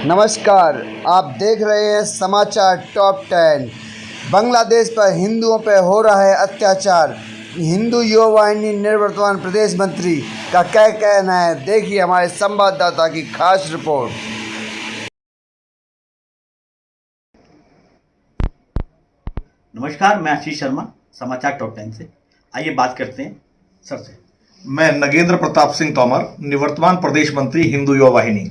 नमस्कार, आप देख रहे हैं समाचार टॉप 10। बांग्लादेश पर हिंदुओं पर हो रहा है अत्याचार। हिंदू युवा वाहिनी निवर्तमान प्रदेश मंत्री का क्या कहना है, देखिए हमारे संवाददाता की खास रिपोर्ट। नमस्कार, मैं आशीष शर्मा समाचार टॉप 10 से। आइए बात करते हैं सर से। मैं नगेंद्र प्रताप सिंह तोमर, निवर्तमान प्रदेश मंत्री हिंदू युवा वाहिनी।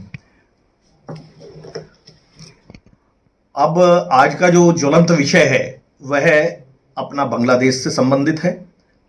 अब आज का जो ज्वलंत विषय है वह अपना बांग्लादेश से संबंधित है,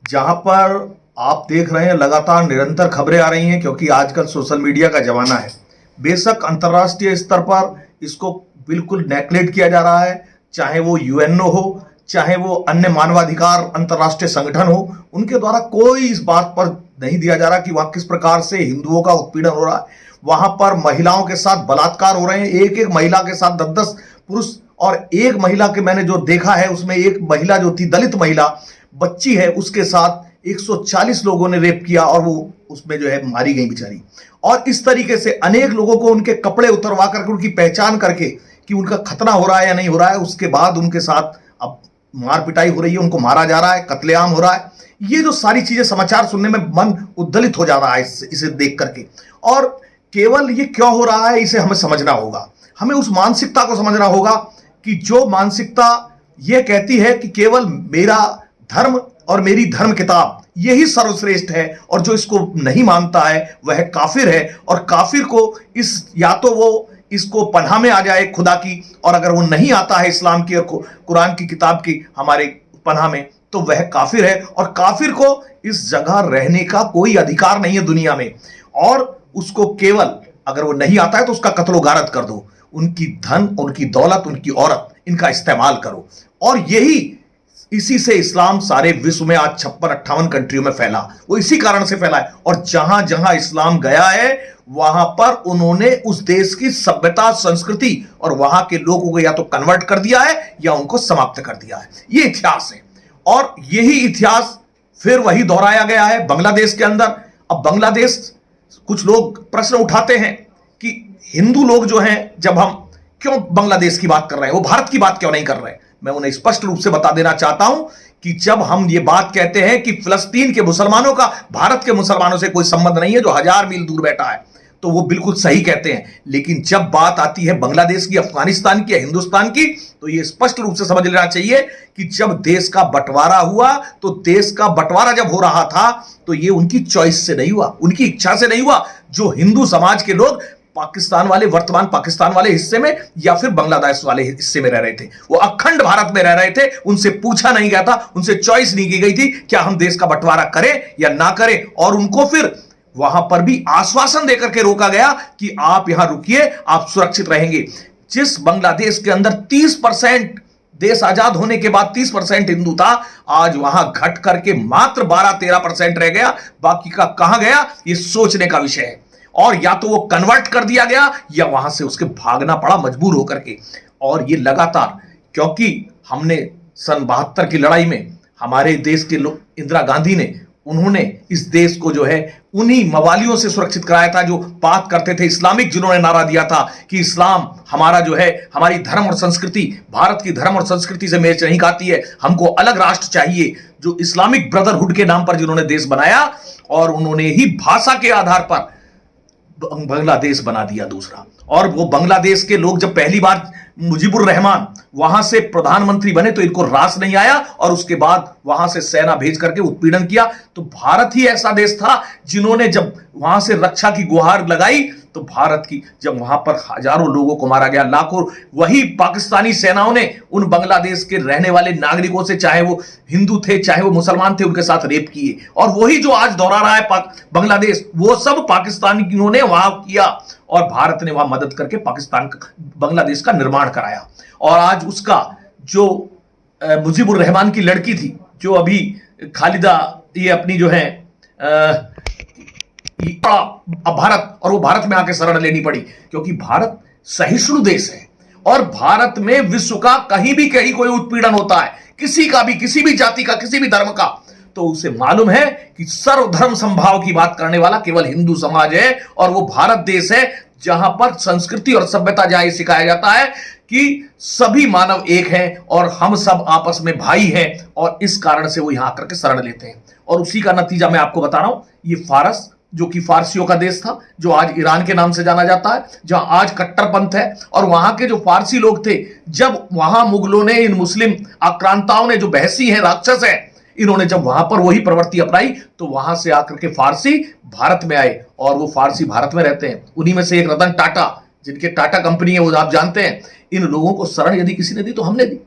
जहां पर आप देख रहे हैं लगातार निरंतर खबरें आ रही हैं, क्योंकि आजकल सोशल मीडिया का जमाना है। बेशक अंतर्राष्ट्रीय स्तर पर इसको बिल्कुल नेग्लेक्ट किया जा रहा है, चाहे वो यूएनओ हो, चाहे वो अन्य मानवाधिकार अंतर्राष्ट्रीय संगठन हो, उनके द्वारा कोई इस बात पर नहीं दिया जा रहा कि वहां किस प्रकार से हिंदुओं का उत्पीड़न हो रहा है। वहां पर महिलाओं के साथ बलात्कार हो रहे हैं, एक एक महिला के साथ 10-10 पुरुष, और एक महिला के मैंने जो देखा है उसमें एक महिला जो थी दलित महिला बच्ची है, उसके साथ 140 लोगों ने रेप किया और वो उसमें जो है मारी गई बेचारी। और इस तरीके से अनेक लोगों को उनके कपड़े उतरवा करके उनकी पहचान करके कि उनका खतना हो रहा है या नहीं हो रहा है, उसके बाद उनके साथ अब मार पिटाई हो रही है, उनको मारा जा रहा है, कत्लेआम हो रहा है। ये जो सारी चीजें समाचार सुनने में मन उद्दलित हो जा रहा है इसे देख करके। और केवल ये क्यों हो रहा है इसे हमें समझना होगा, हमें उस मानसिकता को समझना होगा कि जो मानसिकता ये कहती है कि केवल मेरा धर्म और मेरी धर्म किताब यही सर्वश्रेष्ठ है, और जो इसको नहीं मानता है वह काफिर है, और काफिर को इस या तो वो इसको पनाह में आ जाए खुदा की, और अगर वो नहीं आता है इस्लाम की और कुरान की किताब की हमारे पनाह में, तो वह काफिर है, और काफिर को इस जगह रहने का कोई अधिकार नहीं है दुनिया में। और उसको केवल अगर वो नहीं आता है तो उसका कत्लो गारत कर दो, उनकी धन, उनकी दौलत, उनकी औरत, इनका इस्तेमाल करो। और इसी से इस्लाम सारे विश्व में आज 56-58 कंट्रियों में फैला, वो इसी कारण से फैला है। और जहां जहां इस्लाम गया है वहां पर उन्होंने उस देश की सभ्यता, संस्कृति और वहां के लोगों को या तो कन्वर्ट कर दिया है या उनको समाप्त कर दिया है। ये इतिहास है, और यही इतिहास फिर वही दोहराया गया है बांग्लादेश के अंदर। अब बांग्लादेश, कुछ लोग प्रश्न उठाते हैं कि हिंदू लोग जो हैं, जब हम क्यों बांग्लादेश की बात कर रहे हैं, वो भारत की बात क्यों नहीं कर रहे हैं। मैं उन्हें स्पष्ट रूप से बता देना चाहता हूं कि जब हम ये बात कहते हैं कि फिलिस्तीन के मुसलमानों का भारत के मुसलमानों से कोई संबंध नहीं है जो 1000 मील दूर बैठा है, तो वो बिल्कुल सही कहते हैं। लेकिन जब बात आती है बांग्लादेश की, अफगानिस्तान की, हिंदुस्तान की, तो ये स्पष्ट रूप से समझ लेना चाहिए कि जब देश का बंटवारा हुआ, तो देश का बंटवारा जब हो रहा था तो ये उनकी चॉइस से नहीं हुआ, उनकी इच्छा से नहीं हुआ। जो हिंदू समाज के लोग पाकिस्तान वाले, वर्तमान पाकिस्तान वाले हिस्से में या फिर बांग्लादेश वाले हिस्से में रह रहे थे, वो अखंड भारत में रह रहे थे, उनसे पूछा नहीं गया था, उनसे चॉइस नहीं की गई थी क्या हम देश का बंटवारा करें या ना करें। और उनको फिर वहां पर भी आश्वासन देकर के रोका गया कि आप यहां रुकिए, आप सुरक्षित रहेंगे। जिस बांग्लादेश के अंदर 30%, देश आजाद होने के बाद 30% हिंदू था, आज वहां घट करके मात्र 12-13% रह गया। बाकी का कहां गया, ये सोचने का विषय है। और या तो वो कन्वर्ट कर दिया गया या वहां से उसके भागना पड़ा मजबूर होकर के। और ये लगातार, क्योंकि हमने सन 72 की लड़ाई में हमारे देश के लोग, इंदिरा गांधी ने, उन्होंने इस देश को जो है उन्हीं मवालियों से सुरक्षित कराया था जो बात करते थे इस्लामिक, जिन्होंने नारा दिया था कि इस्लाम हमारा जो है, हमारी धर्म और संस्कृति, भारत की धर्म और संस्कृति से मेच नहीं खाती है, हमको अलग राष्ट्र चाहिए। जो इस्लामिक ब्रदरहुड के नाम पर जिन्होंने देश बनाया, और उन्होंने ही भाषा के आधार पर बांग्लादेश बना दिया दूसरा। और वो बांग्लादेश के लोग जब पहली बार मुजीबुर रहमान वहां से प्रधानमंत्री बने तो इनको रास नहीं आया, और उसके बाद वहां से सेना भेज करके उत्पीड़न किया। तो भारत ही ऐसा देश था जिन्होंने जब वहां से रक्षा की गुहार लगाई, तो भारत की, जब वहां पर हजारों लोगों को मारा गया, लाखों, वही पाकिस्तानी सेनाओं ने उन बांग्लादेश के रहने वाले नागरिकों से, चाहे वो हिंदू थे चाहे वो मुसलमान थे, उनके साथ रेप किए। और वही जो आज दोहरा रहा है बांग्लादेश, वो सब पाकिस्तानियों ने वहां किया, और भारत ने वहां मदद करके बांग्लादेश का निर्माण कराया। और आज उसका जो मुजीबुर रहमान की लड़की थी, जो अभी खालिदा, ये अपनी जो है भारत, और वो भारत में आके शरण लेनी पड़ी, क्योंकि भारत सहिष्णु देश है, और भारत में विश्व का कहीं भी कहीं कोई उत्पीड़न होता है, किसी का भी, किसी भी जाति का, किसी भी धर्म का, तो उसे मालूम है कि सर्वधर्म संभाव की बात करने वाला केवल हिंदू समाज है, और वो भारत देश है जहां पर संस्कृति और सभ्यता, जहां ये सिखाया जाता है कि सभी मानव एक हैं और हम सब आपस में भाई हैं, और इस कारण से वो यहां आकर के शरण लेते हैं। और उसी का नतीजा मैं आपको बता रहा हूं, ये फारस जो कि फारसियों का देश था, जो आज ईरान के नाम से जाना जाता है, जहां आज कट्टरपंथ है, और वहां के जो फारसी लोग थे, जब वहां मुगलों ने, इन मुस्लिम आक्रांताओं ने, जो बहसी हैं, राक्षस हैं, इन्होंने जब वहां पर वही प्रवृत्ति अपनाई, तो वहां से आकर के फारसी भारत में आए, और वो फारसी भारत में रहते हैं। उन्हीं में से एक रतन टाटा, जिनके टाटा कंपनी है, वो आप जानते हैं। इन लोगों को शरण यदि किसी ने दी तो हमने दी,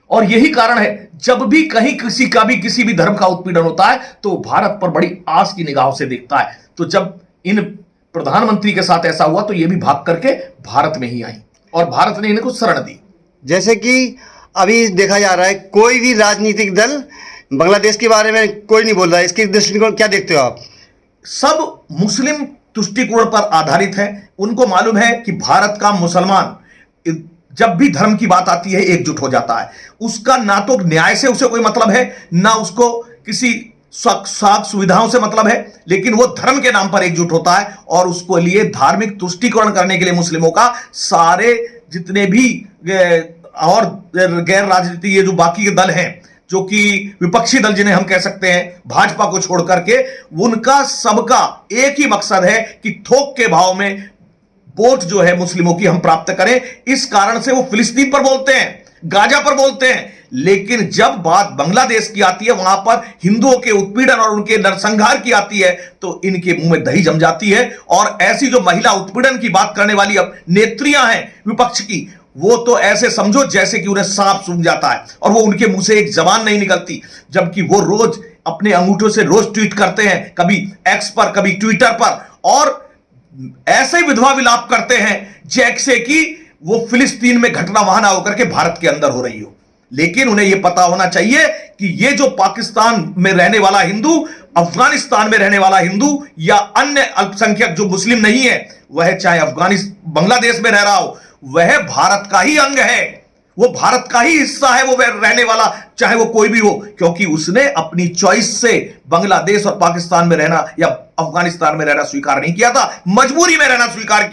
और यही कारण है जब भी कहीं किसी भी धर्म का उत्पीड़न होता है तो भारत पर बड़ी आस की निगाहों से देखता है। तो जब इन प्रधानमंत्री के साथ ऐसा हुआ तो ये भी भाग करके भारत में ही आई, और भारत ने इन्हें कुछ शरण दी। जैसे कि अभी देखा जा रहा है, कोई भी राजनीतिक दल बांग्लादेश के बारे में कोई नहीं बोल रहा है, इसके दृष्टिकोण क्या देखते हो आप? सब मुस्लिम तुष्टिकोण पर आधारित है। उनको मालूम है कि भारत का मुसलमान जब भी धर्म की बात आती है एकजुट हो जाता है। उसका ना तो न्याय से उसे कोई मतलब है, ना उसको किसी साख सुविधाओं से मतलब है, लेकिन वो धर्म के नाम पर एकजुट होता है, और उसको लिए धार्मिक तुष्टिकरण करने के लिए मुस्लिमों का सारे जितने भी और गैर राजनीति ये जो बाकी के दल हैं, जो कि विपक्षी दल जिन्हें हम कह सकते हैं, भाजपा को छोड़ करके, उनका सबका एक ही मकसद है कि थोक के भाव में वोट जो है मुस्लिमों की हम प्राप्त करें। इस कारण से वो फिलिस्तीन पर बोलते हैं, गाजा पर बोलते हैं, लेकिन जब बात बांग्लादेश की आती है, वहां पर हिंदुओं के उत्पीड़न और उनके नरसंहार की आती है, तो इनके मुंह में दही जम जाती है। और ऐसी जो महिला उत्पीड़न की बात करने वाली अब नेत्रियां हैं विपक्ष की, वो तो ऐसे समझो जैसे कि उन्हें सांप सूंघ जाता है, और वो उनके मुंह से एक जबान नहीं निकलती, जबकि वो रोज अपने अंगूठों से रोज ट्वीट करते हैं, कभी एक्स पर, कभी ट्विटर पर, और ऐसे विधवा विलाप करते हैं जैसे कि वो फिलिस्तीन में घटना वहां ना होकर के भारत के अंदर हो रही हो। लेकिन उन्हें यह पता होना चाहिए कि ये जो पाकिस्तान में रहने वाला हिंदू, अफगानिस्तान में रहने वाला हिंदू, या अन्य अल्पसंख्यक जो मुस्लिम नहीं है, वह चाहे बांग्लादेश में रह रहा हो, वह भारत का ही अंग है, वो भारत का ही हिस्सा है, वो रहने वाला, चाहे वो कोई भी हो, क्योंकि उसने अपनी चॉइस से बांग्लादेश और पाकिस्तान में रहना या अफगानिस्तान में रहना स्वीकार नहीं किया था, मजबूरी में रहना स्वीकार किया।